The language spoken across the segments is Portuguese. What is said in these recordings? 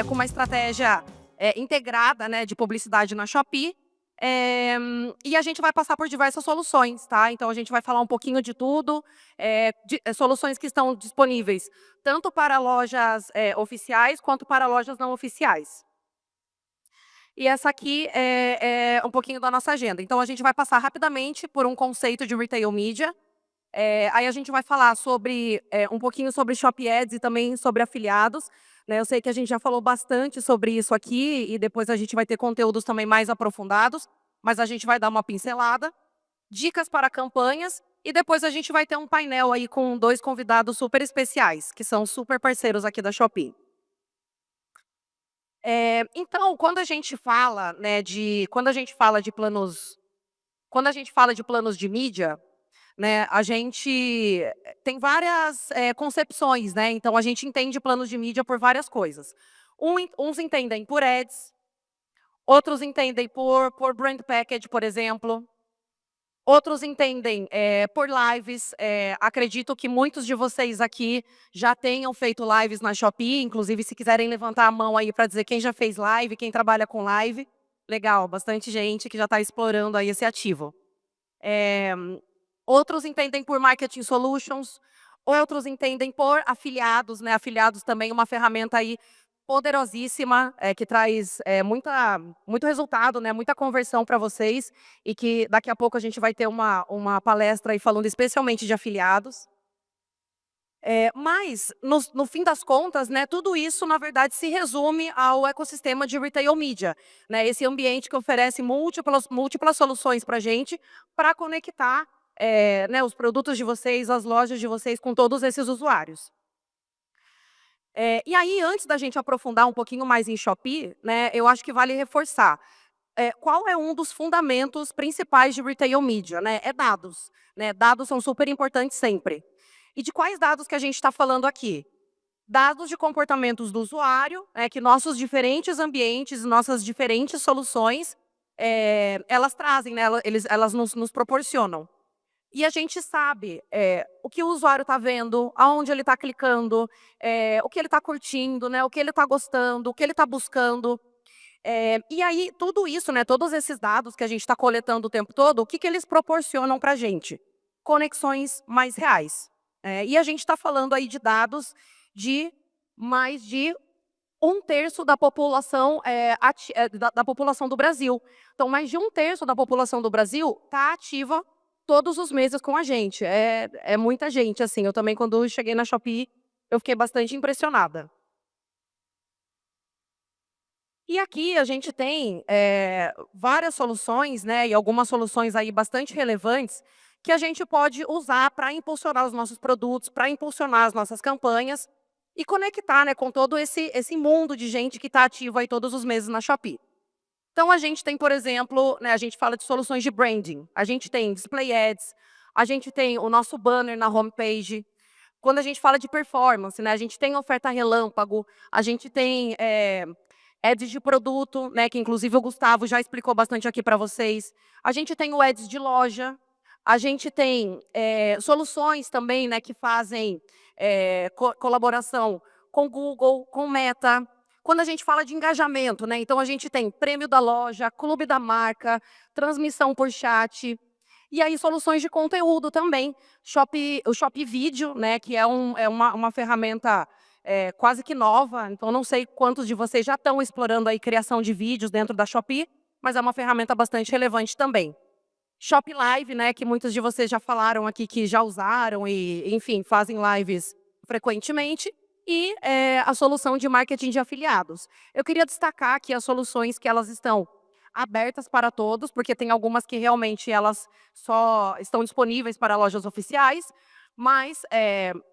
com uma estratégia integrada, né, de publicidade na Shopee. E a gente vai passar por diversas soluções, tá? Então a gente vai falar um pouquinho de tudo, soluções que estão disponíveis tanto para lojas oficiais quanto para lojas não oficiais. E essa aqui é um pouquinho da nossa agenda. Então a gente vai passar rapidamente por um conceito de retail media. Aí a gente vai falar sobre um pouquinho sobre Shopee Ads e também sobre afiliados, né? Eu sei que a gente já falou bastante sobre isso aqui e depois a gente vai ter conteúdos também mais aprofundados, mas a gente vai dar uma pincelada, dicas para campanhas e depois a gente vai ter um painel aí com 2 convidados super especiais, que são super parceiros aqui da Shopee. Então, quando a gente fala, né, quando a gente fala de planos de mídia, né, a gente tem várias concepções, né? Então a gente entende planos de mídia por várias coisas. Uns entendem por ads, outros entendem por brand package, por exemplo. Outros entendem por lives. Acredito que muitos de vocês aqui já tenham feito lives na Shopee. Inclusive, se quiserem levantar a mão aí para dizer quem já fez live, quem trabalha com live. Legal, bastante gente que já está explorando aí esse ativo. Outros entendem por marketing solutions, outros entendem por afiliados, né? Afiliados também uma ferramenta aí poderosíssima, que traz muito resultado, né? Muita conversão para vocês e que daqui a pouco a gente vai ter uma palestra aí falando especialmente de afiliados. Mas, no fim das contas, né, tudo isso, na verdade, se resume ao ecossistema de retail media, né, esse ambiente que oferece múltiplas soluções para a gente, para conectar né, os produtos de vocês, as lojas de vocês com todos esses usuários. E aí, antes da gente aprofundar um pouquinho mais em Shopee, né, eu acho que vale reforçar. Qual é um dos fundamentos principais de retail media? Né? É dados. Né? Dados são super importantes sempre. E de quais dados que a gente está falando aqui? Dados de comportamentos do usuário, que nossos diferentes ambientes, nossas diferentes soluções, elas trazem, né? Elas nos proporcionam. E a gente sabe o que o usuário está vendo, aonde ele está clicando, o que ele está curtindo, né? O que ele está gostando, o que ele está buscando. E aí, tudo isso, né, todos esses dados que a gente está coletando o tempo todo, o que eles proporcionam para a gente? Conexões mais reais. E a gente está falando aí de dados de mais de 1/3 da população, da população do Brasil. Então, mais de 1/3 da população do Brasil está ativa todos os meses com a gente. É muita gente, assim. Eu também, quando cheguei na Shopee, eu fiquei bastante impressionada. E aqui a gente tem várias soluções, né, e algumas soluções aí bastante relevantes que a gente pode usar para impulsionar os nossos produtos, para impulsionar as nossas campanhas e conectar, né, com todo esse mundo de gente que está ativo aí todos os meses na Shopee. Então a gente tem, por exemplo, né, a gente fala de soluções de branding, a gente tem display ads, a gente tem o nosso banner na homepage. Quando a gente fala de performance, né, a gente tem oferta relâmpago, a gente tem ads de produto, né, que inclusive o Gustavo já explicou bastante aqui para vocês. A gente tem o ads de loja, a gente tem soluções também, né, que fazem colaboração com Google, com Meta. Quando a gente fala de engajamento, né, então a gente tem prêmio da loja, clube da marca, transmissão por chat. E aí soluções de conteúdo também. O Shopee Vídeo, né, que é uma ferramenta quase que nova, então não sei quantos de vocês já estão explorando aí criação de vídeos dentro da Shopee, mas é uma ferramenta bastante relevante também. Shopee Live, né, que muitos de vocês já falaram aqui que já usaram e, enfim, fazem lives frequentemente. E a solução de marketing de afiliados. Eu queria destacar aqui as soluções que elas estão abertas para todos, porque tem algumas que realmente elas só estão disponíveis para lojas oficiais, mas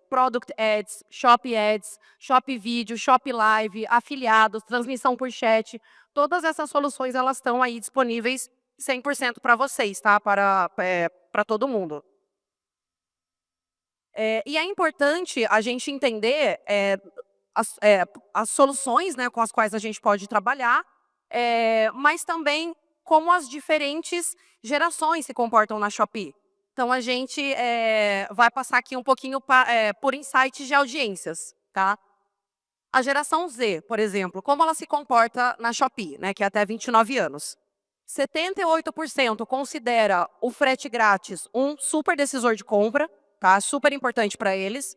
Product Ads, Shopee Ads, Shopee Vídeo, Shopee Live, afiliados, transmissão por chat, todas essas soluções elas estão aí disponíveis 100% para vocês, tá? Para todo mundo. E é importante a gente entender as soluções, né, com as quais a gente pode trabalhar, mas também como as diferentes gerações se comportam na Shopee. Então, a gente vai passar aqui um pouquinho por insights de audiências, tá? A geração Z, por exemplo, como ela se comporta na Shopee, né, que é até 29 anos. 78% considera o frete grátis um super decisor de compra, tá? Super importante para eles.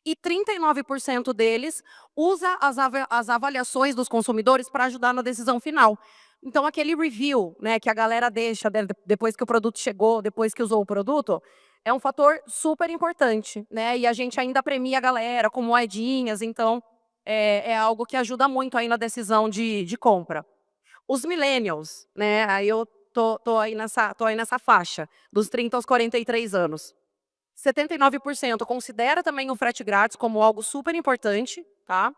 E 39% deles usa as avaliações dos consumidores para ajudar na decisão final. Então, aquele review, né, que a galera deixa depois que o produto chegou, depois que usou o produto, é um fator super importante, né? E a gente ainda premia a galera com moedinhas, então é algo que ajuda muito aí na decisão de compra. Os millennials, né? Aí eu tô aí nessa faixa, dos 30 aos 43 anos. 79% considera também o frete grátis como algo super importante, tá?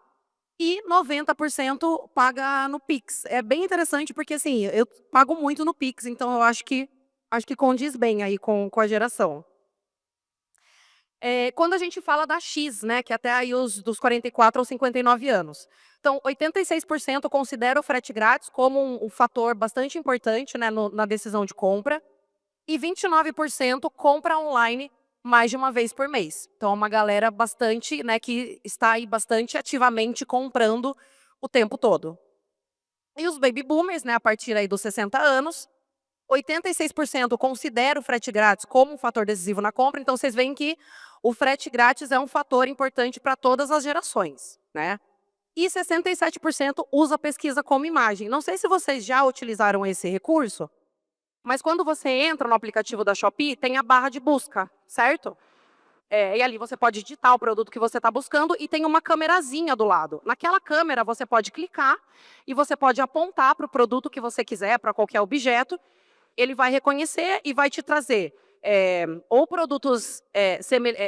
E 90% paga no Pix. É bem interessante porque, assim, eu pago muito no Pix, então eu acho que condiz bem aí com a geração. Quando a gente fala da X, né, que é até aí os dos 44 aos 59 anos. Então, 86% considera o frete grátis como um fator bastante importante, né, na decisão de compra. E 29% compra online mais de uma vez por mês. Então, é uma galera bastante, né, que está aí bastante ativamente comprando o tempo todo. E os baby boomers, né, a partir aí dos 60 anos, 86% considera o frete grátis como um fator decisivo na compra. Então, vocês veem que o frete grátis é um fator importante para todas as gerações, né? E 67% usa a pesquisa como imagem. Não sei se vocês já utilizaram esse recurso, mas quando você entra no aplicativo da Shopee, tem a barra de busca, certo? E ali você pode digitar o produto que você está buscando e tem uma câmerazinha do lado. Naquela câmera você pode clicar e você pode apontar para o produto que você quiser, para qualquer objeto. Ele vai reconhecer e vai te trazer ou produtos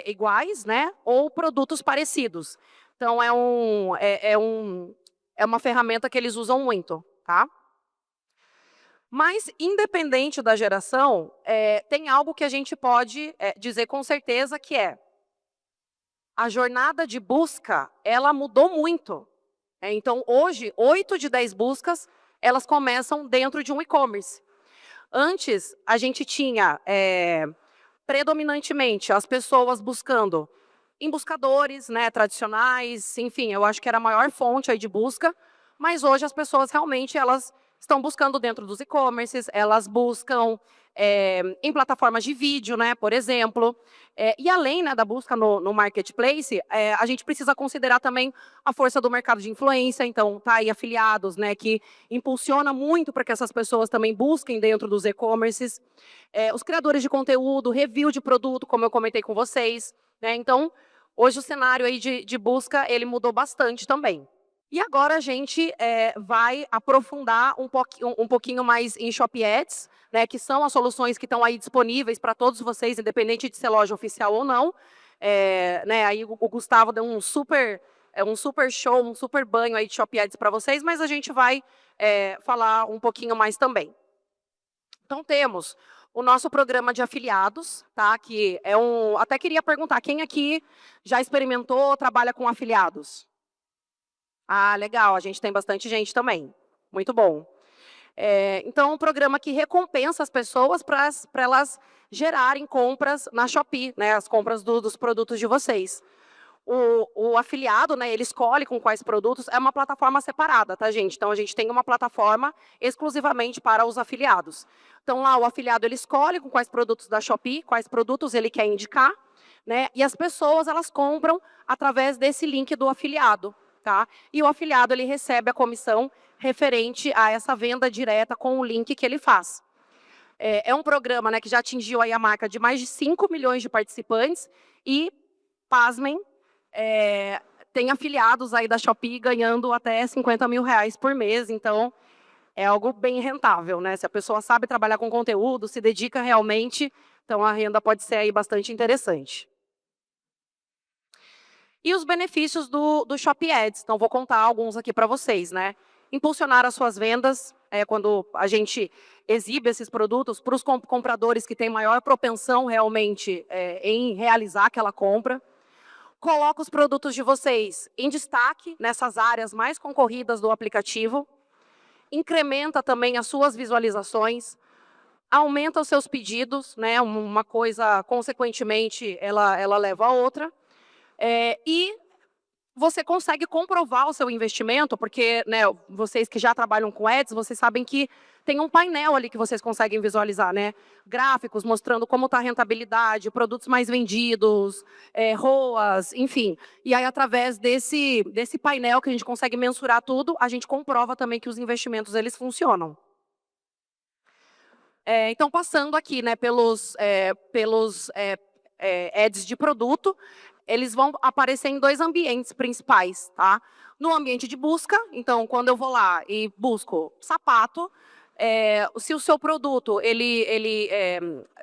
iguais, né? Ou produtos parecidos. Então é uma ferramenta que eles usam muito, tá? Mas, independente da geração, tem algo que a gente pode dizer com certeza que a jornada de busca, ela mudou muito. Então, hoje, 8 de 10 buscas, elas começam dentro de um e-commerce. Antes, a gente tinha, predominantemente, as pessoas buscando em buscadores, né, tradicionais, enfim, eu acho que era a maior fonte aí de busca, mas hoje as pessoas realmente elas estão buscando dentro dos e-commerces, elas buscam em plataformas de vídeo, né, por exemplo. E além, né, da busca no marketplace, a gente precisa considerar também a força do mercado de influência, então tá aí afiliados, né, que impulsiona muito para que essas pessoas também busquem dentro dos e-commerces. Os criadores de conteúdo, review de produto, como eu comentei com vocês, né, então hoje o cenário aí de busca, ele mudou bastante também. E agora a gente vai aprofundar um pouquinho mais em Shopee Ads, né, que são as soluções que estão aí disponíveis para todos vocês, independente de ser loja oficial ou não. Né, aí o Gustavo deu um super show, um super banho aí de Shopee Ads para vocês, mas a gente vai falar um pouquinho mais também. Então temos o nosso programa de afiliados, tá? Que é até queria perguntar, quem aqui já experimentou, trabalha com afiliados? Ah, legal, a gente tem bastante gente também. Muito bom. Então, é um programa que recompensa as pessoas para elas gerarem compras na Shopee, né? As compras dos produtos de vocês. O afiliado, né, ele escolhe com quais produtos, é uma plataforma separada, tá, gente? Então, a gente tem uma plataforma exclusivamente para os afiliados. Então, lá o afiliado, ele escolhe com quais produtos da Shopee, quais produtos ele quer indicar, né? E as pessoas, elas compram através desse link do afiliado, tá? E o afiliado, ele recebe a comissão referente a essa venda direta com o link que ele faz. É um programa, né, que já atingiu aí a marca de mais de 5 milhões de participantes e, pasmem, tem afiliados aí da Shopee ganhando até 50 mil reais por mês, então é algo bem rentável, né? Se a pessoa sabe trabalhar com conteúdo, se dedica realmente, então a renda pode ser aí bastante interessante. E os benefícios do Shopee Ads, então vou contar alguns aqui para vocês, né? Impulsionar as suas vendas, quando a gente exibe esses produtos para os compradores que têm maior propensão realmente em realizar aquela compra. Coloca os produtos de vocês em destaque nessas áreas mais concorridas do aplicativo. Incrementa também as suas visualizações. Aumenta os seus pedidos, né? Uma coisa, consequentemente, ela leva a outra. E você consegue comprovar o seu investimento, porque, né, vocês que já trabalham com ads, vocês sabem que tem um painel ali que vocês conseguem visualizar, né? Gráficos mostrando como está a rentabilidade, produtos mais vendidos, ROAS, enfim. E aí, através desse painel que a gente consegue mensurar tudo, a gente comprova também que os investimentos eles funcionam. Então, passando aqui, né, pelos ads de produto, eles vão aparecer em 2 ambientes principais, tá? No ambiente de busca, então, quando eu vou lá e busco sapato, se o seu produto,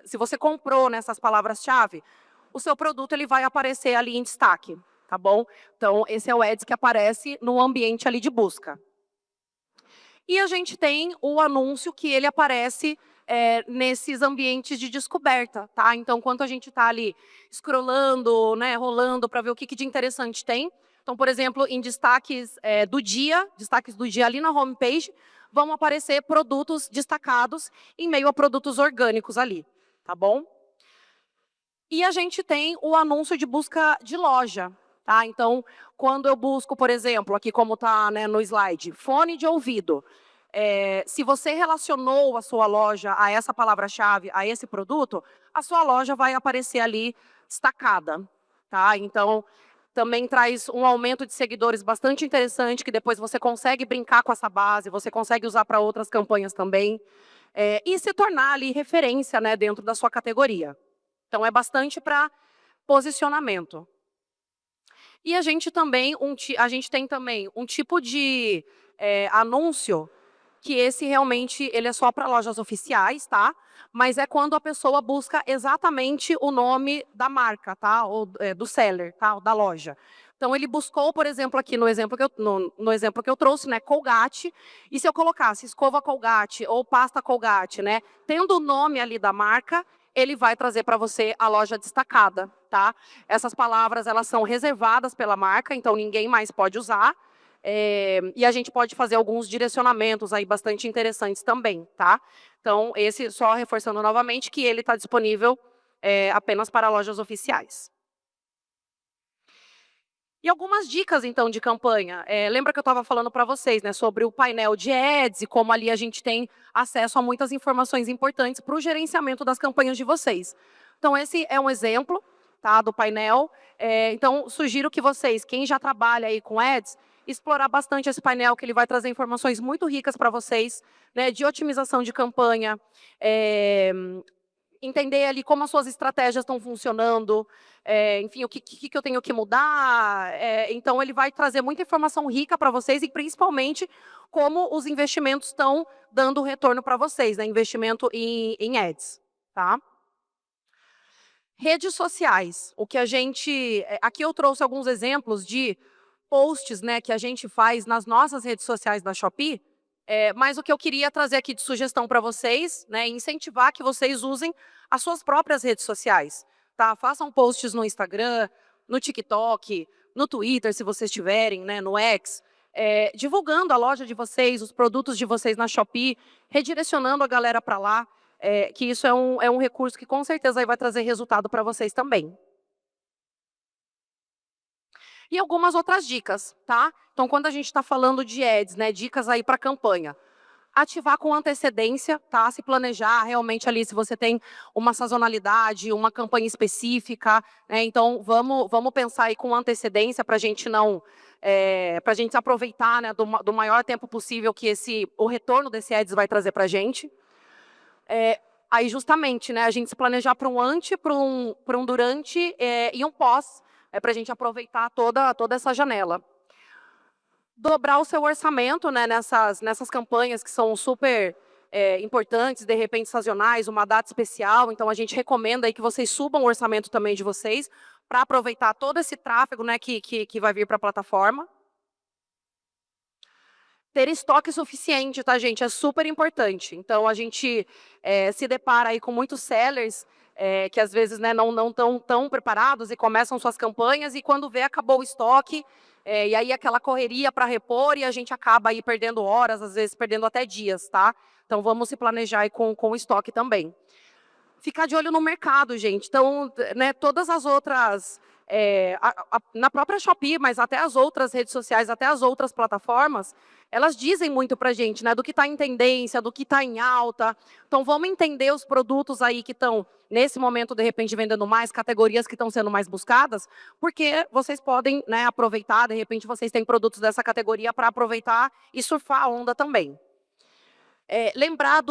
se você comprou nessas palavras-chave, o seu produto ele vai aparecer ali em destaque, tá bom? Então, esse é o ads que aparece no ambiente ali de busca. E a gente tem o anúncio que ele aparece nesses ambientes de descoberta, tá? Então, quando a gente está ali scrollando, né, rolando para ver o que de interessante tem. Então, por exemplo, em destaques do dia ali na homepage, vão aparecer produtos destacados em meio a produtos orgânicos ali, tá bom? E a gente tem o anúncio de busca de loja, tá? Então, quando eu busco, por exemplo, aqui como está, né, no slide, fone de ouvido, se você relacionou a sua loja a essa palavra-chave, a esse produto, a sua loja vai aparecer ali destacada, tá? Então, também traz um aumento de seguidores bastante interessante, que depois você consegue brincar com essa base, você consegue usar para outras campanhas também, e se tornar ali referência, né, dentro da sua categoria. Então, é bastante para posicionamento. E a gente tem também um tipo de anúncio que esse realmente ele é só para lojas oficiais, tá? Mas é quando a pessoa busca exatamente o nome da marca, tá? Ou do seller, tá? Ou da loja. Então, ele buscou, por exemplo, aqui no exemplo que eu trouxe, né, Colgate, e se eu colocasse escova Colgate ou pasta Colgate, né, tendo o nome ali da marca, ele vai trazer para você a loja destacada, tá? Essas palavras, elas são reservadas pela marca, então ninguém mais pode usar. E a gente pode fazer alguns direcionamentos aí bastante interessantes também, tá? Então, esse, só reforçando novamente, que ele está disponível apenas para lojas oficiais. E algumas dicas, então, de campanha. Lembra que eu estava falando para vocês, né, sobre o painel de ads e como ali a gente tem acesso a muitas informações importantes para o gerenciamento das campanhas de vocês. Então, esse é um exemplo, tá, do painel. Então, sugiro que vocês, quem já trabalha aí com ads, explorar bastante esse painel, que ele vai trazer informações muito ricas para vocês, né, de otimização de campanha, entender ali como as suas estratégias estão funcionando, enfim, o que eu tenho que mudar. Então, ele vai trazer muita informação rica para vocês e, principalmente, como os investimentos estão dando retorno para vocês, né? Investimento em ads, tá? Redes sociais. O que a gente... Aqui eu trouxe alguns exemplos de posts, né, que a gente faz nas nossas redes sociais da Shopee, mas o que eu queria trazer aqui de sugestão para vocês, né, incentivar que vocês usem as suas próprias redes sociais, tá? Façam posts no Instagram, no TikTok, no Twitter, se vocês tiverem, né, no X, divulgando a loja de vocês, os produtos de vocês na Shopee, redirecionando a galera para lá, que isso é um recurso que com certeza aí vai trazer resultado para vocês também. E algumas outras dicas, tá? Então, quando a gente está falando de ads, né, dicas aí para campanha. Ativar com antecedência, tá? Se planejar realmente ali, se você tem uma sazonalidade, uma campanha específica, né? Então, vamos pensar aí com antecedência para a gente não... para a gente aproveitar, né, do maior tempo possível que o retorno desse ads vai trazer para a gente. Aí, justamente, né, a gente se planejar para um antes, para um durante e um pós, para a gente aproveitar toda essa janela. Dobrar o seu orçamento, né, nessas campanhas que são super importantes, de repente sazonais, uma data especial. Então, a gente recomenda aí que vocês subam o orçamento também de vocês para aproveitar todo esse tráfego, né, que vai vir para a plataforma. Ter estoque suficiente, tá, gente? É super importante. Então, a gente se depara aí com muitos sellers que, às vezes, né, não estão tão preparados e começam suas campanhas e, quando vê, acabou o estoque. E aí, aquela correria para repor e a gente acaba aí perdendo horas, às vezes perdendo até dias, tá? Então, vamos se planejar aí com o estoque também. Ficar de olho no mercado, gente. Então, né, todas as outras na própria Shopee, mas até as outras redes sociais, até as outras plataformas, elas dizem muito para a gente, né, do que está em tendência, do que está em alta. Então, vamos entender os produtos aí que estão, nesse momento, de repente, vendendo mais, categorias que estão sendo mais buscadas, porque vocês podem, né, aproveitar, de repente, vocês têm produtos dessa categoria para aproveitar e surfar a onda também. Lembrar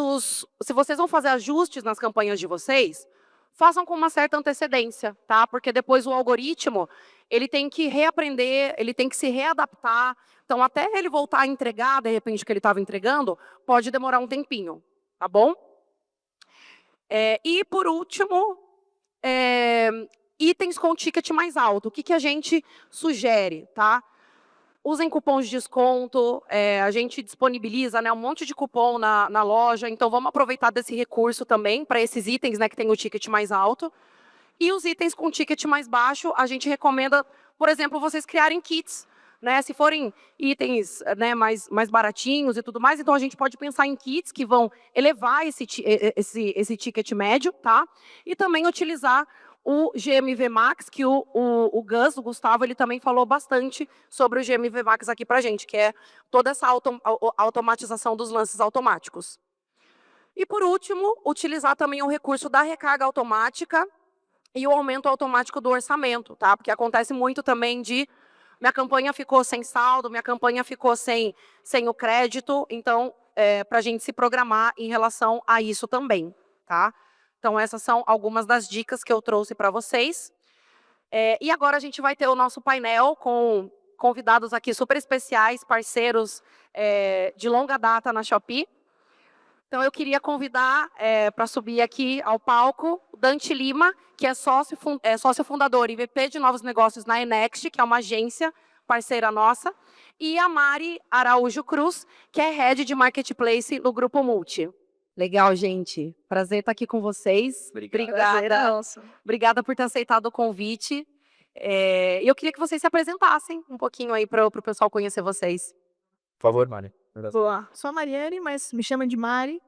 se vocês vão fazer ajustes nas campanhas de vocês, façam com uma certa antecedência, tá? Porque depois o algoritmo, ele tem que reaprender, ele tem que se readaptar. Então, até ele voltar a entregar, de repente, o que ele estava entregando, pode demorar um tempinho, tá bom? E, por último, itens com ticket mais alto. O que a gente sugere, tá? Usem cupons de desconto, a gente disponibiliza, né, um monte de cupom na loja, então vamos aproveitar desse recurso também para esses itens, né, que tem o ticket mais alto. E os itens com ticket mais baixo, a gente recomenda, por exemplo, vocês criarem kits, né, se forem itens, né, mais baratinhos e tudo mais, então a gente pode pensar em kits que vão elevar esse ticket médio, tá? E também utilizar o GMV Max, que o Gus, o Gustavo, ele também falou bastante sobre o GMV Max aqui para a gente, que é toda essa automatização dos lances automáticos. E, por último, utilizar também o recurso da recarga automática e o aumento automático do orçamento, tá? Porque acontece muito também de minha campanha ficou sem saldo, minha campanha ficou sem o crédito, então, para a gente se programar em relação a isso também, tá? Então, essas são algumas das dicas que eu trouxe para vocês. E agora a gente vai ter o nosso painel com convidados aqui super especiais, parceiros de longa data na Shopee. Então, eu queria convidar para subir aqui ao palco o Dante Lima, que é sócio fundador e VP de novos negócios na Enext, que é uma agência parceira nossa, e a Mari Araújo Cruz, que é Head de Marketplace no Grupo Multi. Legal, gente. Prazer estar aqui com vocês. Obrigada. Obrigada por ter aceitado o convite. Eu queria que vocês se apresentassem um pouquinho aí para o pessoal conhecer vocês. Por favor, Mari. Boa. Sou a Mariane, mas me chama de Mari.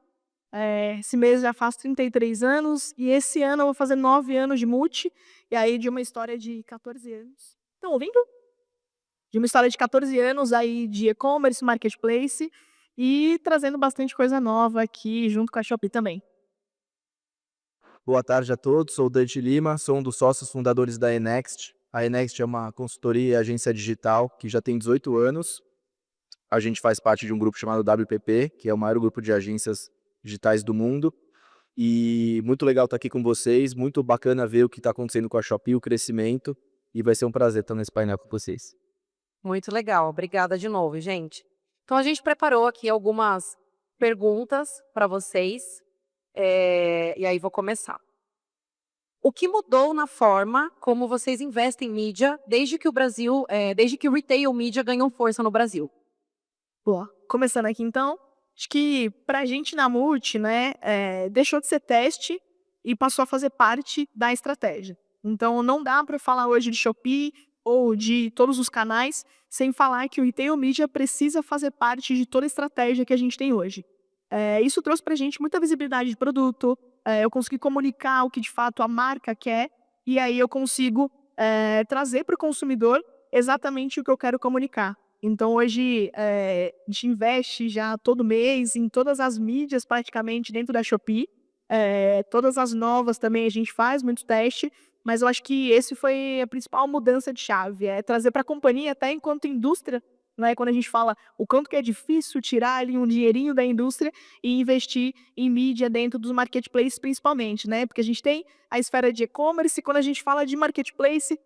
Esse mês já faço 33 anos e esse ano eu vou fazer 9 anos de multi. E aí de uma história de 14 anos. Estão ouvindo? De uma história de 14 anos aí de e-commerce, marketplace e trazendo bastante coisa nova aqui junto com a Shopee também. Boa tarde a todos, sou o Dante Lima, sou um dos sócios fundadores da Enext. A Enext é uma consultoria e agência digital que já tem 18 anos. A gente faz parte de um grupo chamado WPP, que é o maior grupo de agências digitais do mundo. E muito legal estar aqui com vocês, muito bacana ver o que está acontecendo com a Shopee, o crescimento. E vai ser um prazer estar nesse painel com vocês. Muito legal, obrigada de novo, gente. Então, a gente preparou aqui algumas perguntas para vocês, e aí vou começar. O que mudou na forma como vocês investem em mídia desde que o retail mídia ganhou força no Brasil? Boa. Começando aqui então, acho que pra gente na Multi, né, deixou de ser teste e passou a fazer parte da estratégia. Então não dá para falar hoje de Shopee ou de todos os canais sem falar que o retail media precisa fazer parte de toda a estratégia que a gente tem hoje. Isso trouxe pra gente muita visibilidade de produto, eu consegui comunicar o que de fato a marca quer e aí eu consigo trazer para o consumidor exatamente o que eu quero comunicar. Então hoje a gente investe já todo mês em todas as mídias praticamente dentro da Shopee. Todas as novas também a gente faz muito teste, mas eu acho que esse foi a principal mudança de chave, trazer para a companhia até enquanto indústria, né, quando a gente fala o quanto que é difícil tirar ali um dinheirinho da indústria e investir em mídia dentro dos marketplaces principalmente, né? Porque a gente tem a esfera de e-commerce e quando a gente fala de marketplace,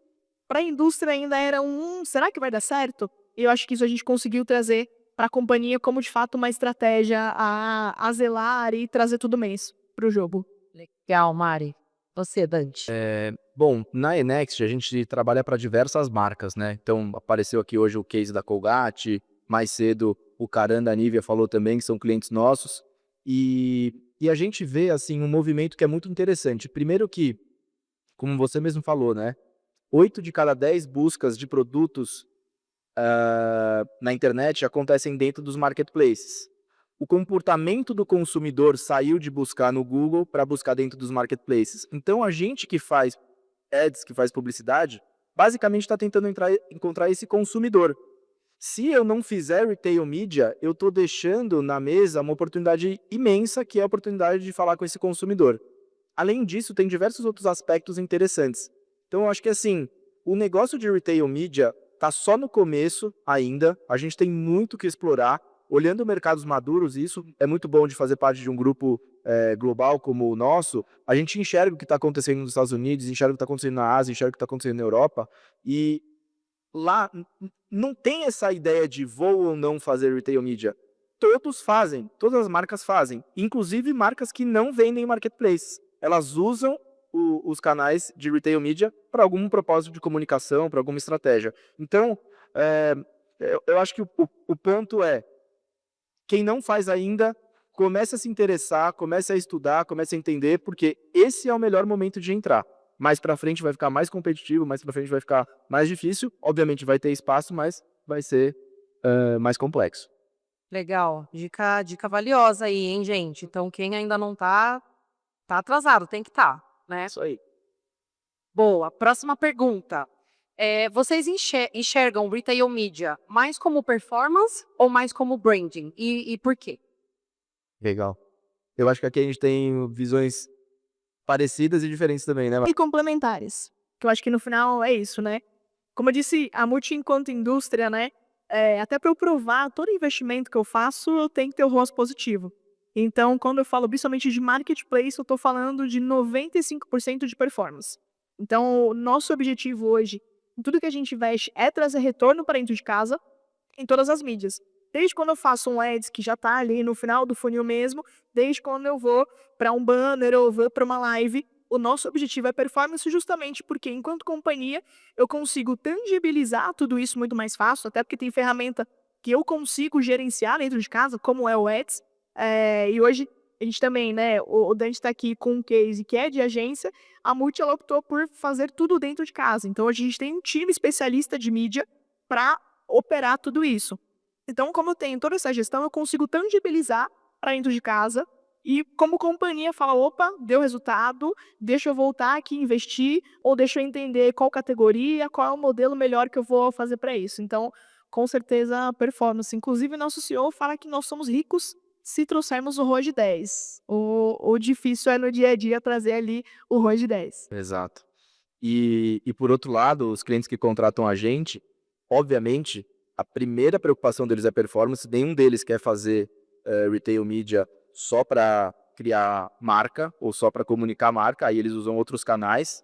para a indústria ainda era será que vai dar certo? E eu acho que isso a gente conseguiu trazer para a companhia como, de fato, uma estratégia a zelar e trazer tudo mês para o jogo. Legal, Mari. Você, Dante. Bom, na Enext a gente trabalha para diversas marcas, né? Então apareceu aqui hoje o case da Colgate, mais cedo o Caran da Nivea falou também, que são clientes nossos. E a gente vê assim um movimento que é muito interessante. Primeiro que, como você mesmo falou, né? 8 de cada 10 buscas de produtos na internet acontecem dentro dos marketplaces. O comportamento do consumidor saiu de buscar no Google para buscar dentro dos marketplaces. Então, a gente que faz ads, que faz publicidade, basicamente está tentando encontrar esse consumidor. Se eu não fizer retail media, eu estou deixando na mesa uma oportunidade imensa, que é a oportunidade de falar com esse consumidor. Além disso, tem diversos outros aspectos interessantes. Então, eu acho que assim, o negócio de retail media está só no começo ainda, a gente tem muito que explorar. Olhando mercados maduros, e isso é muito bom de fazer parte de um grupo global como o nosso, a gente enxerga o que está acontecendo nos Estados Unidos, enxerga o que está acontecendo na Ásia, enxerga o que está acontecendo na Europa, e lá não tem essa ideia de vou ou não fazer retail media. Todos fazem, todas as marcas fazem, inclusive marcas que não vendem em marketplace. Elas usam os canais de retail media para algum propósito de comunicação, para alguma estratégia. Então, eu acho que o ponto é, quem não faz ainda, comece a se interessar, comece a estudar, comece a entender, porque esse é o melhor momento de entrar. Mais para frente vai ficar mais competitivo, mais para frente vai ficar mais difícil. Obviamente vai ter espaço, mas vai ser mais complexo. Legal. Dica valiosa aí, hein, gente? Então, quem ainda não tá atrasado, tem que estar, né? Isso aí. Boa. Próxima pergunta. Vocês enxergam retail media mais como performance ou mais como branding? E por quê? Legal. Eu acho que aqui a gente tem visões parecidas e diferentes também, né? E complementares. Que eu acho que no final é isso, né? Como eu disse, a Multi enquanto indústria, né? Até para eu provar todo investimento que eu faço, eu tenho que ter o ROAS positivo. Então, quando eu falo principalmente de marketplace, eu estou falando de 95% de performance. Então, o nosso objetivo hoje, em tudo que a gente investe, é trazer retorno para dentro de casa, em todas as mídias. Desde quando eu faço um ads que já está ali no final do funil mesmo, desde quando eu vou para um banner ou vou para uma live, o nosso objetivo é performance justamente porque, enquanto companhia, eu consigo tangibilizar tudo isso muito mais fácil, até porque tem ferramenta que eu consigo gerenciar dentro de casa, como é o ads. E hoje a gente também, né, o Dante está aqui com um case que é de agência, a Multi ela optou por fazer tudo dentro de casa. Então hoje a gente tem um time especialista de mídia para operar tudo isso. Então, como eu tenho toda essa gestão, eu consigo tangibilizar para dentro de casa e, como companhia, fala, opa, deu resultado, deixa eu voltar aqui e investir, ou deixa eu entender qual categoria, qual é o modelo melhor que eu vou fazer para isso. Então, com certeza, performance. Inclusive, nosso CEO fala que nós somos ricos se trouxermos o ROI de 10. O difícil é no dia a dia trazer ali o ROI de 10. Exato. E por outro lado, os clientes que contratam a gente, obviamente, a primeira preocupação deles é performance. Nenhum deles quer fazer retail media só para criar marca ou só para comunicar marca, aí eles usam outros canais,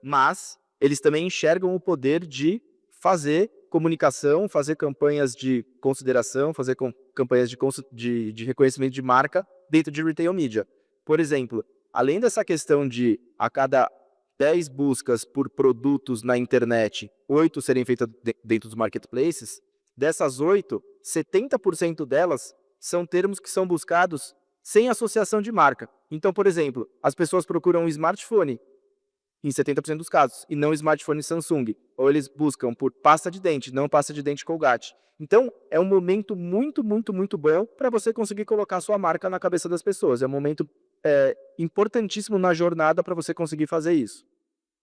mas eles também enxergam o poder de fazer comunicação, fazer campanhas de consideração, fazer campanhas de reconhecimento de marca dentro de retail media. Por exemplo, além dessa questão de a cada 10 buscas por produtos na internet, 8 serem feitas dentro dos marketplaces, dessas 8, 70% delas são termos que são buscados sem associação de marca. Então, por exemplo, as pessoas procuram um smartphone em 70% dos casos, e não smartphone Samsung. Ou eles buscam por pasta de dente, não pasta de dente Colgate. Então, é um momento muito, muito, muito bom para você conseguir colocar sua marca na cabeça das pessoas. É um momento importantíssimo na jornada para você conseguir fazer isso.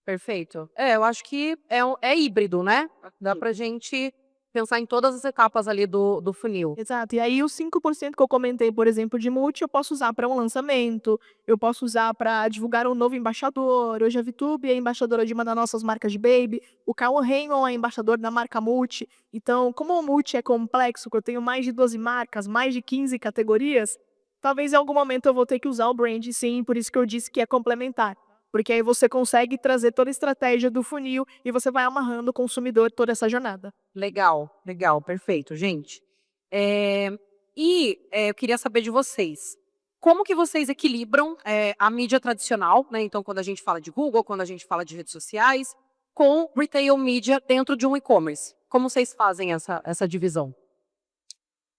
Perfeito. Eu acho que é híbrido, né? Dá pra gente pensar em todas as etapas ali do funil. Exato. E aí os 5% que eu comentei, por exemplo, de multi, eu posso usar para um lançamento, eu posso usar para divulgar um novo embaixador. Hoje a VTube é embaixadora de uma das nossas marcas de baby, o Cauã Raymond é embaixador da marca Multi. Então, como o Multi é complexo, que eu tenho mais de 12 marcas, mais de 15 categorias, talvez em algum momento eu vou ter que usar o brand, sim, por isso que eu disse que é complementar. Porque aí você consegue trazer toda a estratégia do funil e você vai amarrando o consumidor toda essa jornada. Legal, legal, perfeito, gente. Eu queria saber de vocês. Como que vocês equilibram a mídia tradicional, né? Então, quando a gente fala de Google, quando a gente fala de redes sociais, com retail media dentro de um e-commerce? Como vocês fazem essa divisão?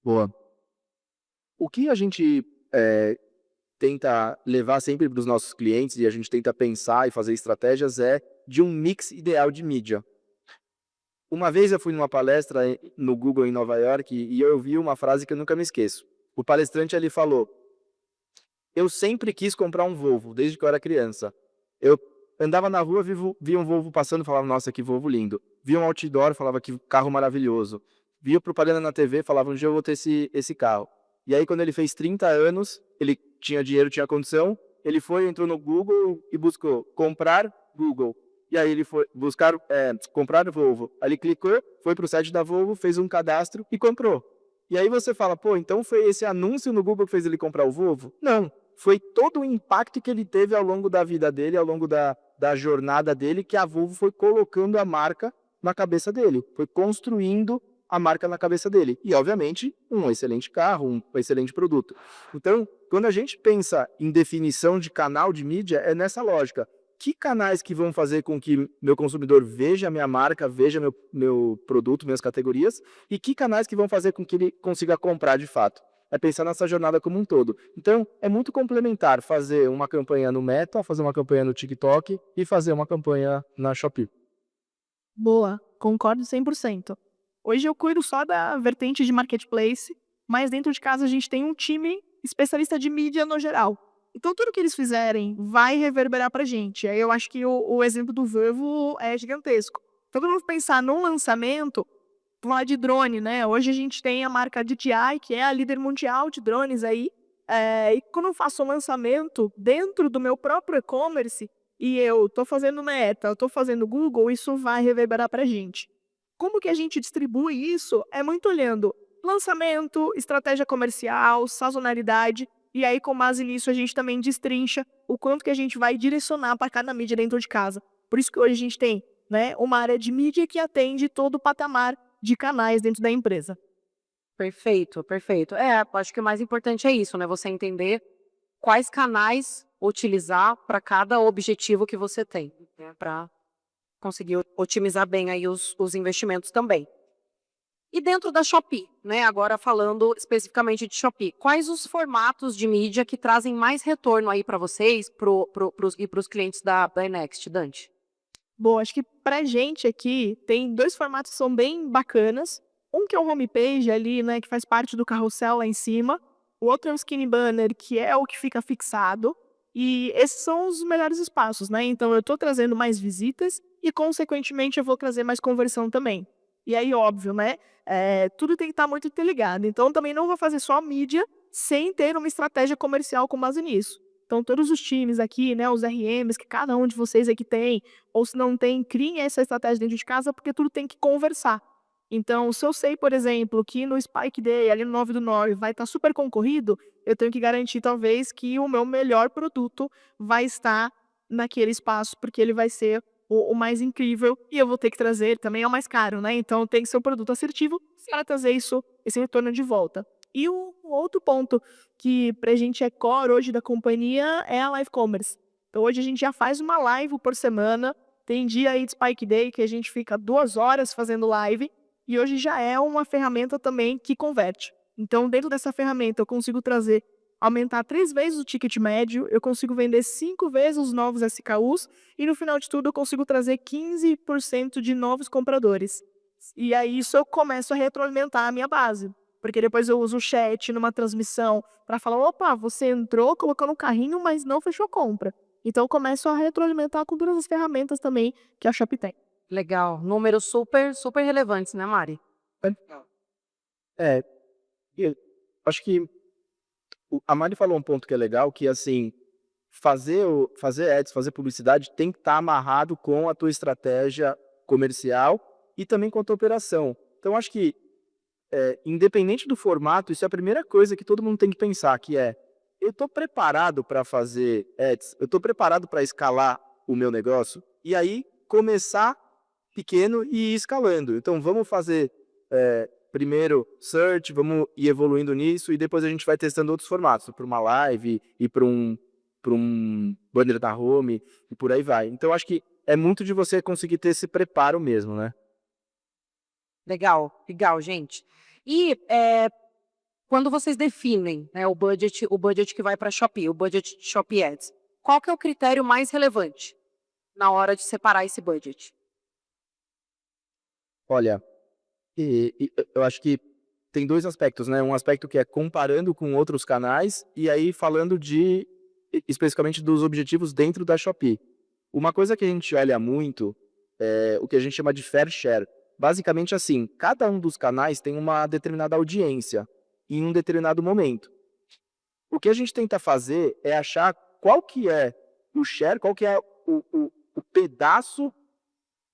Boa. O que a gente tenta levar sempre para os nossos clientes e a gente tenta pensar e fazer estratégias é de um mix ideal de mídia. Uma vez eu fui numa palestra no Google em Nova York e eu ouvi uma frase que eu nunca me esqueço. O palestrante ali falou: eu sempre quis comprar um Volvo, desde que eu era criança. Eu andava na rua, via um Volvo passando, falava, nossa, que Volvo lindo. Via um outdoor, falava, que carro maravilhoso. Via propaganda na TV, falava, um dia eu vou ter esse carro. E aí, quando ele fez 30 anos, ele tinha dinheiro, tinha condição, ele foi, entrou no Google e buscou comprar Google. E aí ele foi buscar, comprar Volvo. Aí ele clicou, foi para o site da Volvo, fez um cadastro e comprou. E aí você fala, pô, então foi esse anúncio no Google que fez ele comprar o Volvo? Não, foi todo o impacto que ele teve ao longo da vida dele, ao longo da jornada dele, que a Volvo foi colocando a marca na cabeça dele, foi construindo a marca na cabeça dele. E, obviamente, um excelente carro, um excelente produto. Então, quando a gente pensa em definição de canal de mídia, é nessa lógica. Que canais que vão fazer com que meu consumidor veja a minha marca, veja meu produto, minhas categorias, e que canais que vão fazer com que ele consiga comprar de fato. É pensar nessa jornada como um todo. Então, é muito complementar fazer uma campanha no Meta, fazer uma campanha no TikTok e fazer uma campanha na Shopee. Boa, concordo 100%. Hoje eu cuido só da vertente de marketplace, mas dentro de casa a gente tem um time especialista de mídia no geral. Então tudo que eles fizerem vai reverberar pra gente. Aí eu acho que o exemplo do Volvo é gigantesco. Então quando eu vou pensar num lançamento, vamos falar de drone, né? Hoje a gente tem a marca DJI, que é a líder mundial de drones aí. E quando eu faço um lançamento dentro do meu próprio e-commerce, e eu tô fazendo Meta, eu tô fazendo Google, isso vai reverberar pra gente. Como que a gente distribui isso? É muito olhando lançamento, estratégia comercial, sazonalidade, e aí com base nisso a gente também destrincha o quanto que a gente vai direcionar para cada mídia dentro de casa. Por isso que hoje a gente tem, né, uma área de mídia que atende todo o patamar de canais dentro da empresa. Perfeito, perfeito. Acho que o mais importante é isso, né? Você entender quais canais utilizar para cada objetivo que você tem, né? Para conseguir otimizar bem aí os investimentos também. E dentro da Shopee, né? Agora falando especificamente de Shopee, quais os formatos de mídia que trazem mais retorno aí para vocês e para os clientes da Next, Dante? Bom, acho que pra gente aqui tem 2 formatos que são bem bacanas. Um que é o homepage ali, né, que faz parte do carrossel lá em cima. O outro é o skinny banner, que é o que fica fixado. E esses são os melhores espaços, né? Então eu tô trazendo mais visitas e, consequentemente, eu vou trazer mais conversão também. E aí, óbvio, né? Tudo tem que estar muito interligado. Então também não vou fazer só mídia sem ter uma estratégia comercial com base nisso. Então todos os times aqui, né, os RMs que cada um de vocês aqui tem, ou se não tem, criem essa estratégia dentro de casa, porque tudo tem que conversar. Então, se eu sei, por exemplo, que no Spike Day, ali no 9 do 9, vai estar super concorrido, eu tenho que garantir, talvez, que o meu melhor produto vai estar naquele espaço, porque ele vai ser o mais incrível e eu vou ter que trazer, ele também é o mais caro, né? Então, tem que ser um produto assertivo para trazer esse retorno de volta. E o outro ponto que pra gente é core hoje da companhia é a live commerce. Então, hoje a gente já faz uma live por semana. Tem dia aí de Spike Day que a gente fica 2 horas fazendo live e hoje já é uma ferramenta também que converte. Então, dentro dessa ferramenta, eu consigo aumentar 3 vezes o ticket médio, eu consigo vender 5 vezes os novos SKUs e no final de tudo eu consigo trazer 15% de novos compradores. E aí isso eu começo a retroalimentar a minha base. Porque depois eu uso o chat numa transmissão para falar, opa, você entrou, colocou no carrinho, mas não fechou a compra. Então eu começo a retroalimentar com todas as ferramentas também que a Shopee tem. Legal. Números super, super relevantes, né, Mari? Eu acho que a Mari falou um ponto que é legal, que assim, fazer ads, fazer publicidade tem que estar amarrado com a tua estratégia comercial e também com a tua operação. Então, acho que, independente do formato, isso é a primeira coisa que todo mundo tem que pensar, que é, eu estou preparado para fazer ads? Eu estou preparado para escalar o meu negócio? E aí, começar pequeno e ir escalando. Então, vamos fazer primeiro search, vamos ir evoluindo nisso e depois a gente vai testando outros formatos, para uma live e para um banner da home e por aí vai. Então, acho que é muito de você conseguir ter esse preparo mesmo, né? Legal, legal, gente. E quando vocês definem, né, o budget que vai para a Shopee, o budget de Shopee Ads, qual que é o critério mais relevante na hora de separar esse budget? Olha, eu acho que tem 2 aspectos, né? Um aspecto que é comparando com outros canais e aí falando especificamente dos objetivos dentro da Shopee. Uma coisa que a gente olha muito é o que a gente chama de fair share. Basicamente assim, cada um dos canais tem uma determinada audiência em um determinado momento. O que a gente tenta fazer é achar qual que é o share, qual que é o pedaço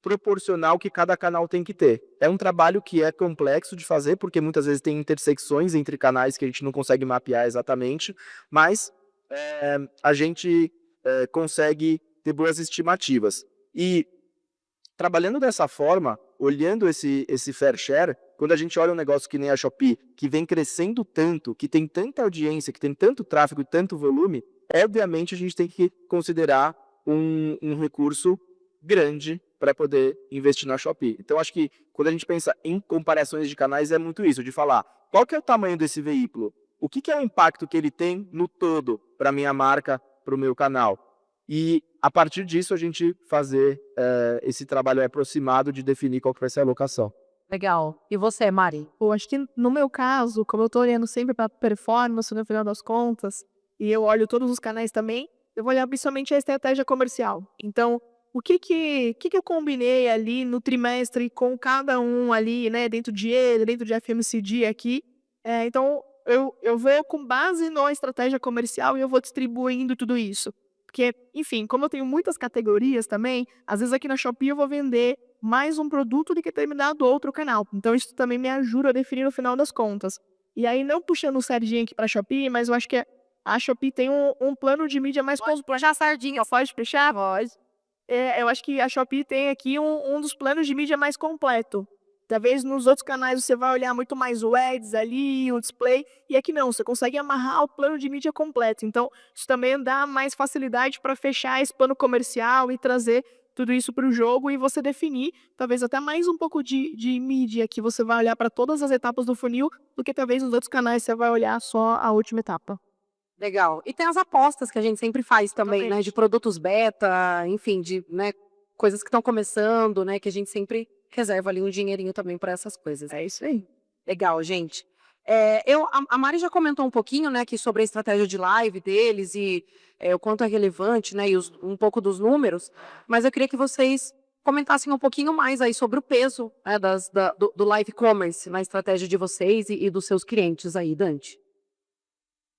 proporcional que cada canal tem que ter. É um trabalho que é complexo de fazer, porque muitas vezes tem intersecções entre canais que a gente não consegue mapear exatamente, mas a gente consegue ter boas estimativas. E trabalhando dessa forma, olhando esse fair share, quando a gente olha um negócio que nem a Shopee, que vem crescendo tanto, que tem tanta audiência, que tem tanto tráfego e tanto volume, obviamente a gente tem que considerar um recurso grande para poder investir na Shopee. Então, acho que quando a gente pensa em comparações de canais, é muito isso, de falar qual que é o tamanho desse veículo, o que é o impacto que ele tem no todo para a minha marca, para o meu canal. E, a partir disso, a gente fazer esse trabalho aproximado de definir qual que vai ser a alocação. Legal. E você, Mari? Pô, acho que no meu caso, como eu tô olhando sempre para performance no final das contas, e eu olho todos os canais também, eu vou olhar principalmente a estratégia comercial. Então, o que eu combinei ali no trimestre com cada um ali, né, dentro de ele, dentro de FMCG aqui. Então, eu vou com base na estratégia comercial e eu vou distribuindo tudo isso. Porque, enfim, como eu tenho muitas categorias também, às vezes aqui na Shopee eu vou vender mais um produto do que determinado outro canal. Então, isso também me ajuda a definir no final das contas. E aí, não puxando o sardinha aqui para a Shopee, mas eu acho que a Shopee tem um plano de mídia mais... Pode puxar a sardinha. Pode puxar? Pode. Eu acho que a Shopee tem aqui um dos planos de mídia mais completo. Talvez nos outros canais você vai olhar muito mais o ads ali, o display, e aqui não, você consegue amarrar o plano de mídia completo. Então, isso também dá mais facilidade para fechar esse plano comercial e trazer tudo isso para o jogo e você definir, talvez até mais um pouco de mídia, que você vai olhar para todas as etapas do funil, do que talvez nos outros canais você vai olhar só a última etapa. Legal. E tem as apostas que a gente sempre faz também, né? De produtos beta, enfim, de, né, coisas que estão começando, né? Que a gente sempre reserva ali um dinheirinho também para essas coisas. É isso aí. Legal, gente. A Mari já comentou um pouquinho, né, aqui sobre a estratégia de live deles e o quanto é relevante, né, e um pouco dos números, mas eu queria que vocês comentassem um pouquinho mais aí sobre o peso, né, do live commerce na estratégia de vocês e dos seus clientes aí, Dante.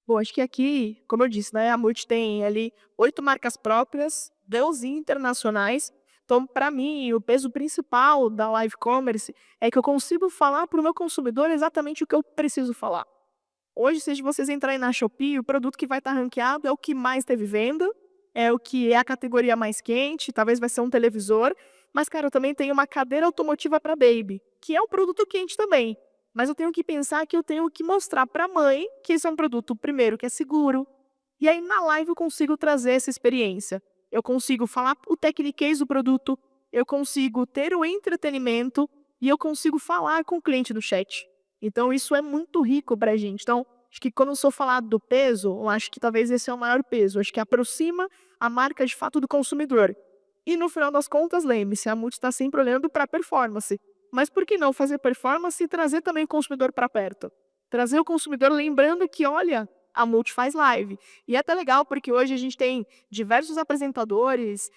Bom, acho que aqui, como eu disse, né, a Multi tem ali 8 marcas próprias, 12 internacionais. Então, para mim, o peso principal da live commerce é que eu consigo falar para o meu consumidor exatamente o que eu preciso falar. Hoje, se vocês entrarem na Shopee, o produto que vai estar ranqueado é o que mais teve venda, é o que é a categoria mais quente, talvez vai ser um televisor. Mas, cara, eu também tenho uma cadeira automotiva para baby, que é um produto quente também. Mas eu tenho que pensar que eu tenho que mostrar para a mãe que esse é um produto, primeiro, que é seguro. E aí, na live, eu consigo trazer essa experiência. Eu consigo falar o techniquez do produto, eu consigo ter o entretenimento e eu consigo falar com o cliente do chat. Então, isso é muito rico para a gente. Então, acho que quando eu sou falado do peso, eu acho que talvez esse é o maior peso. Acho que aproxima a marca, de fato, do consumidor. E, no final das contas, lembre-se, a Multi está sempre olhando para a performance. Mas por que não fazer performance e trazer também o consumidor para perto? Trazer o consumidor lembrando que, olha, a Multi faz live. E é até legal porque hoje a gente tem diversos apresentadores,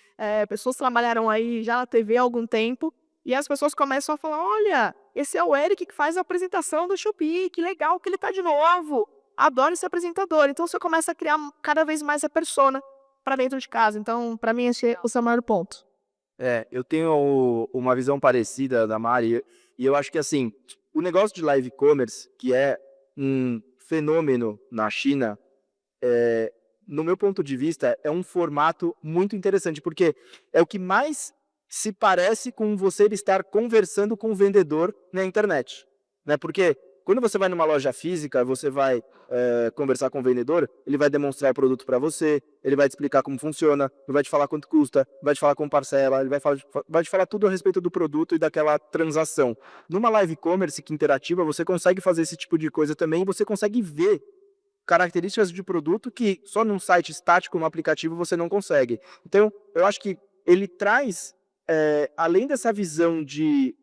pessoas que trabalharam aí já na TV há algum tempo, e as pessoas começam a falar, olha, esse é o Eric que faz a apresentação do Shopee, que legal que ele está de novo. Adoro esse apresentador. Então você começa a criar cada vez mais a persona para dentro de casa. Então, para mim, esse é o maior ponto. Eu tenho uma visão parecida da Mari, e eu acho que assim, o negócio de live commerce, que é um fenômeno na China, no meu ponto de vista, é um formato muito interessante, porque é o que mais se parece com você estar conversando com o vendedor na internet, né? Porque quando você vai numa loja física, você vai conversar com o vendedor, ele vai demonstrar o produto para você, ele vai te explicar como funciona, ele vai te falar quanto custa, vai te falar como parcela, ele vai te falar tudo a respeito do produto e daquela transação. Numa live commerce que interativa, você consegue fazer esse tipo de coisa também e você consegue ver características de produto que só num site estático, no aplicativo, você não consegue. Então, eu acho que ele traz, além dessa visão de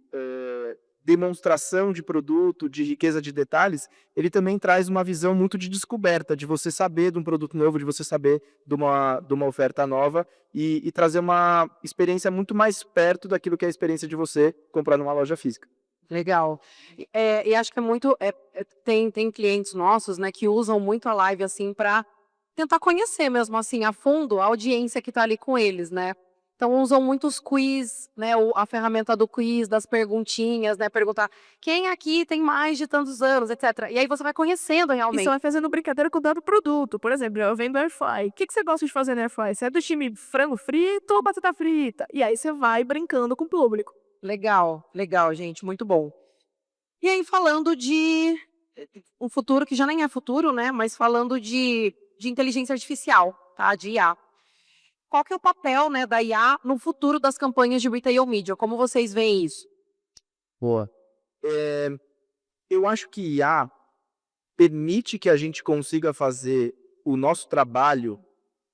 demonstração de produto, de riqueza de detalhes, ele também traz uma visão muito de descoberta, de você saber de um produto novo, de você saber de uma oferta nova e trazer uma experiência muito mais perto daquilo que é a experiência de você comprar numa loja física. Legal. E acho que é muito. Tem clientes nossos, né, que usam muito a live assim para tentar conhecer mesmo assim a fundo a audiência que está ali com eles, né? Então usam muitos quiz, né? A ferramenta do quiz, das perguntinhas, né? Perguntar quem aqui tem mais de tantos anos, etc. E aí você vai conhecendo E você realmente. vai fazendo brincadeira com o dado produto. Por exemplo, eu vendo air fry. O que você gosta de fazer no air fry? Você é do time frango frito ou batata frita? E aí você vai brincando com o público. Legal, legal, gente, muito bom. E aí, falando de um futuro que já nem é futuro, né? Mas falando de inteligência artificial, tá? De IA. Qual que é o papel, né, da IA no futuro das campanhas de retail media? Como vocês veem isso? Boa. Eu acho que IA permite que a gente consiga fazer o nosso trabalho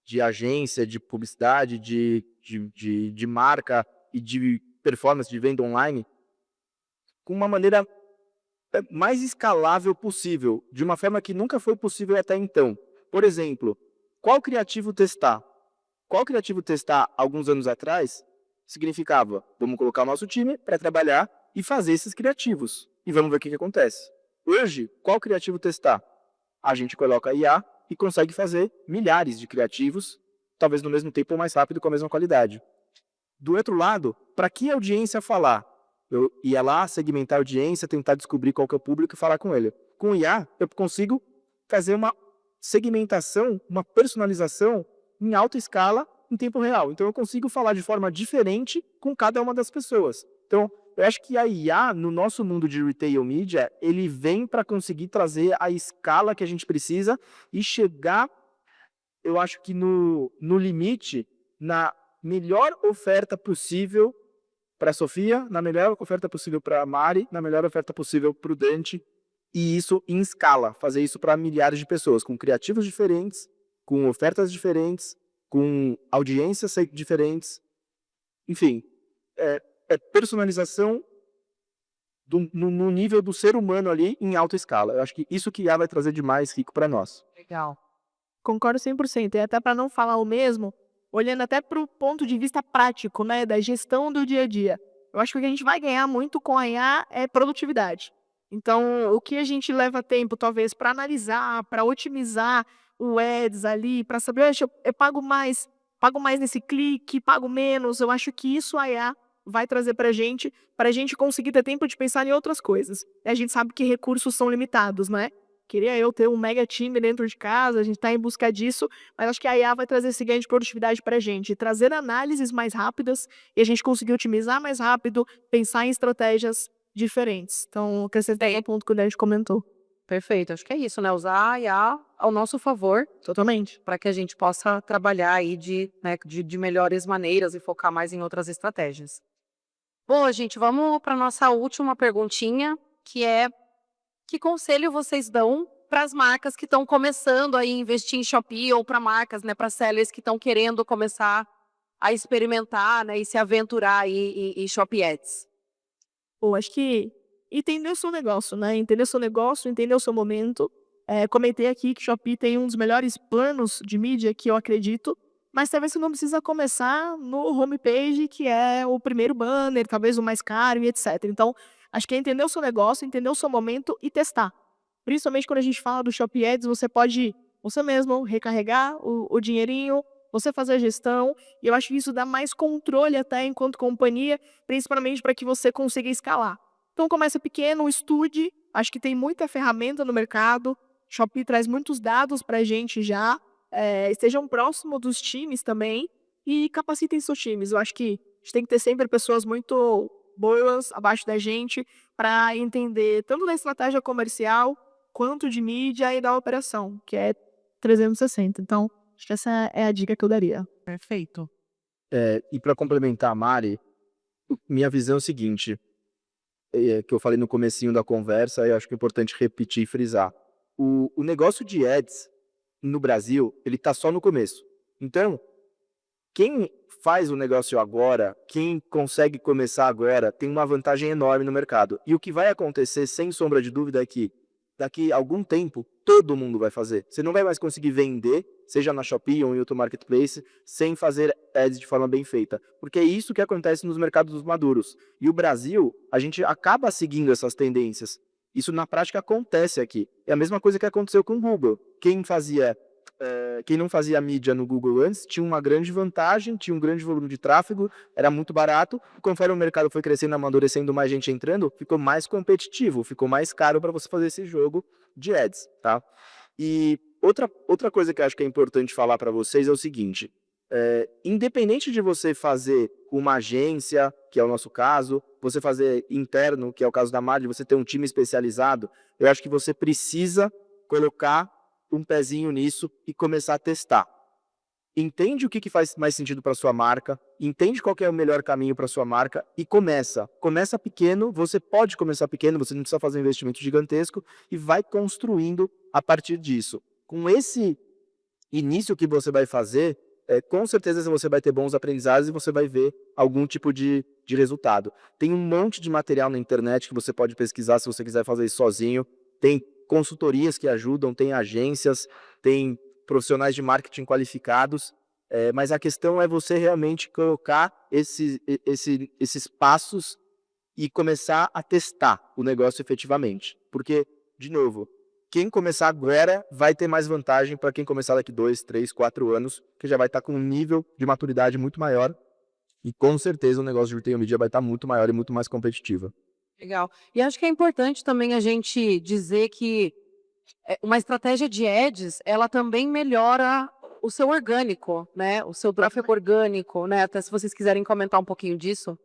de agência, de publicidade, de marca e de performance, de venda online, com uma maneira mais escalável possível, de uma forma que nunca foi possível até então. Por exemplo, qual criativo testar? Qual criativo testar alguns anos atrás significava, vamos colocar o nosso time para trabalhar e fazer esses criativos. E vamos ver o que acontece. Hoje, qual criativo testar? A gente coloca IA e consegue fazer milhares de criativos, talvez no mesmo tempo ou mais rápido, com a mesma qualidade. Do outro lado, para que audiência falar? Eu ia lá, segmentar a audiência, tentar descobrir qual que é o público e falar com ele. Com IA, eu consigo fazer uma segmentação, uma personalização em alta escala, em tempo real. Então, eu consigo falar de forma diferente com cada uma das pessoas. Então, eu acho que a IA, no nosso mundo de retail media, ele vem para conseguir trazer a escala que a gente precisa e chegar, eu acho que no limite, na melhor oferta possível para a Sofia, na melhor oferta possível para a Mari, na melhor oferta possível para o Dante, e isso em escala, fazer isso para milhares de pessoas, com criativos diferentes, com ofertas diferentes, com audiências diferentes, enfim, é personalização no nível do ser humano ali em alta escala. Eu acho que isso que IA vai trazer de mais rico para nós. Legal. Concordo 100%. E até para não falar o mesmo, olhando até para o ponto de vista prático, né, da gestão do dia a dia. Eu acho que o que a gente vai ganhar muito com a IA é produtividade. Então, o que a gente leva tempo, talvez, para analisar, para otimizar o ads ali, para saber, eu pago mais nesse clique, pago menos. Eu acho que isso a IA vai trazer para a gente conseguir ter tempo de pensar em outras coisas. E a gente sabe que recursos são limitados, né? Queria eu ter um mega time dentro de casa, a gente está em busca disso, mas acho que a IA vai trazer esse ganho de produtividade para a gente, trazer análises mais rápidas e a gente conseguir otimizar mais rápido, pensar em estratégias diferentes. Então, acrescentei o ponto que o Dante comentou. Perfeito. Acho que é isso, né? Usar a IA ao nosso favor Totalmente. para que a gente possa trabalhar aí de melhores maneiras e focar mais em outras estratégias. Bom, gente, vamos para a nossa última perguntinha, que é: que conselho vocês dão para as marcas que estão começando a investir em Shopee ou para marcas, né, para sellers que estão querendo começar a experimentar, né, e se aventurar aí em Shopee Ads? Pô, acho que entender o seu negócio, né? Entender o seu negócio, entender o seu momento. Comentei aqui que Shopee tem um dos melhores planos de mídia que eu acredito, mas talvez você não precisa começar no homepage, que é o primeiro banner, talvez o mais caro e etc. Então, acho que é entender o seu negócio, entender o seu momento e testar. Principalmente quando a gente fala do Shopee Ads, você pode você mesmo recarregar o dinheirinho, você fazer a gestão, e eu acho que isso dá mais controle até enquanto companhia, principalmente para que você consiga escalar. Então começa pequeno, estude, acho que tem muita ferramenta no mercado, Shopee traz muitos dados para a gente já, estejam próximo dos times também e capacitem seus times. Eu acho que a gente tem que ter sempre pessoas muito boas abaixo da gente para entender tanto da estratégia comercial quanto de mídia e da operação, que é 360. Então, acho que essa é a dica que eu daria. Perfeito. E para complementar a Mari, minha visão é o seguinte, que eu falei no comecinho da conversa, e acho que é importante repetir e frisar. O negócio de ads no Brasil, ele está só no começo. Então, quem faz o negócio agora, quem consegue começar agora, tem uma vantagem enorme no mercado. E o que vai acontecer, sem sombra de dúvida, é que daqui a algum tempo, todo mundo vai fazer. Você não vai mais conseguir vender, seja na Shopee ou em outro marketplace, sem fazer ads de forma bem feita. Porque é isso que acontece nos mercados maduros. E o Brasil, a gente acaba seguindo essas tendências. Isso na prática acontece aqui. É a mesma coisa que aconteceu com o Google. Quem não fazia mídia no Google antes tinha uma grande vantagem, tinha um grande volume de tráfego, era muito barato. Conforme o mercado foi crescendo, amadurecendo, mais gente entrando, ficou mais competitivo, ficou mais caro para você fazer esse jogo de ads, tá? E outra coisa que eu acho que é importante falar para vocês é o seguinte: independente de você fazer uma agência, que é o nosso caso, você fazer interno, que é o caso da Marli, você ter um time especializado, eu acho que você precisa colocar um pezinho nisso e começar a testar. Entende o que faz mais sentido para sua marca, entende qual que é o melhor caminho para sua marca e começa. Começa pequeno, você pode começar pequeno, você não precisa fazer um investimento gigantesco e vai construindo a partir disso. Com esse início que você vai fazer, com certeza você vai ter bons aprendizados e você vai ver algum tipo de resultado. Tem um monte de material na internet que você pode pesquisar se você quiser fazer isso sozinho. Tem consultorias que ajudam, tem agências, tem profissionais de marketing qualificados, mas a questão é você realmente colocar esses passos e começar a testar o negócio efetivamente. Porque, de novo, quem começar agora vai ter mais vantagem para quem começar daqui 2, 3, 4 anos, que já vai estar com um nível de maturidade muito maior e com certeza o negócio de retail media vai estar muito maior e muito mais competitivo. Legal. E acho que é importante também a gente dizer que uma estratégia de ads, ela também melhora o seu orgânico, né? O seu tráfego orgânico, né? Até se vocês quiserem comentar um pouquinho disso.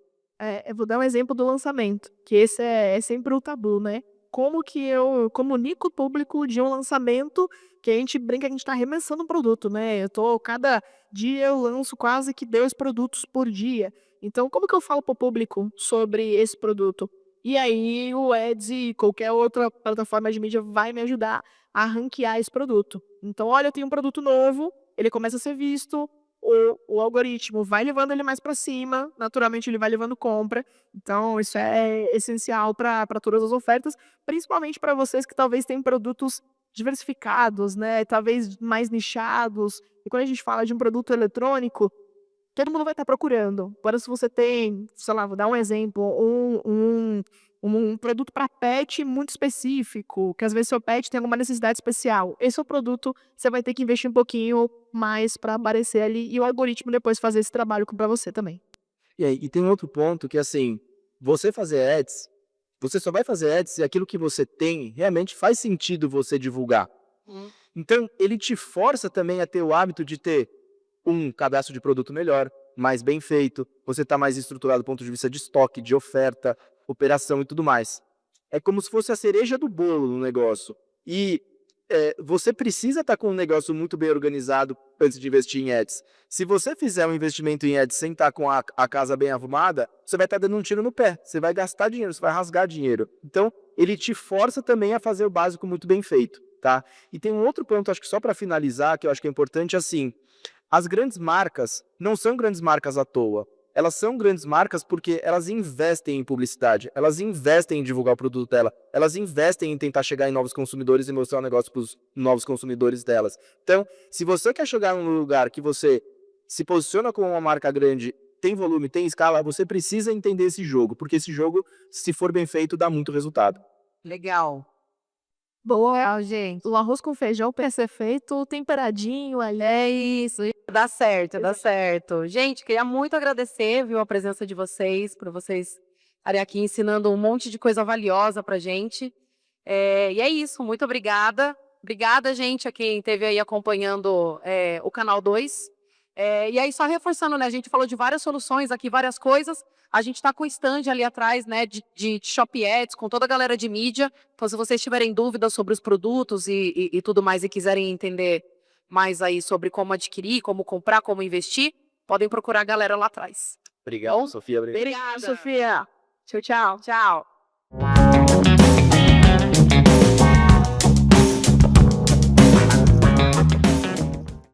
Eu vou dar um exemplo do lançamento, que esse é sempre o tabu, né? Como que eu comunico o público de um lançamento que a gente brinca que a gente está arremessando o produto, né? Cada dia eu lanço quase que 2 produtos por dia. Então, como que eu falo para o público sobre esse produto? E aí o Ads e qualquer outra plataforma de mídia vai me ajudar a ranquear esse produto. Então, olha, eu tenho um produto novo, ele começa a ser visto, o algoritmo vai levando ele mais para cima, naturalmente ele vai levando compra. Então, isso é essencial para todas as ofertas, principalmente para vocês que talvez tenham produtos diversificados, né? Talvez mais nichados. E quando a gente fala de um produto eletrônico, todo mundo vai estar procurando. Agora, se você tem, sei lá, vou dar um exemplo, um produto para pet muito específico, que às vezes seu pet tem alguma necessidade especial. Esse é o produto, você vai ter que investir um pouquinho mais para aparecer ali e o algoritmo depois fazer esse trabalho para você também. E tem outro ponto que, assim, você fazer ads, você só vai fazer ads se aquilo que você tem realmente faz sentido você divulgar. Então, ele te força também a ter o hábito de ter um cadastro de produto melhor, mais bem feito, você está mais estruturado do ponto de vista de estoque, de oferta, operação e tudo mais. É como se fosse a cereja do bolo no negócio. E você precisa estar com um negócio muito bem organizado antes de investir em ads. Se você fizer um investimento em ads sem estar com a casa bem arrumada, você vai estar dando um tiro no pé, você vai gastar dinheiro, você vai rasgar dinheiro. Então, ele te força também a fazer o básico muito bem feito, tá? E tem um outro ponto, acho que só para finalizar, que eu acho que é importante, assim, as grandes marcas não são grandes marcas à toa. Elas são grandes marcas porque elas investem em publicidade, elas investem em divulgar o produto dela, elas investem em tentar chegar em novos consumidores e mostrar o negócio para os novos consumidores delas. Então, se você quer chegar em um lugar que você se posiciona como uma marca grande, tem volume, tem escala, você precisa entender esse jogo, porque esse jogo, se for bem feito, dá muito resultado. Legal. Boa, gente. O arroz com feijão para ser feito temperadinho ali. É isso, dá certo, dá certo. Gente, queria muito agradecer, viu, a presença de vocês, por vocês estarem aqui ensinando um monte de coisa valiosa pra gente. E é isso, muito obrigada. Obrigada, gente, a quem esteve aí acompanhando o Canal 2. E aí, só reforçando, né, a gente falou de várias soluções aqui, várias coisas. A gente está com o stand ali atrás, né, de Shop Ads, com toda a galera de mídia. Então, se vocês tiverem dúvidas sobre os produtos e tudo mais e quiserem entender mais aí sobre como adquirir, como comprar, como investir, podem procurar a galera lá atrás. Obrigado, Sofia. Obrigada, Sofia. Tchau, tchau. Tchau.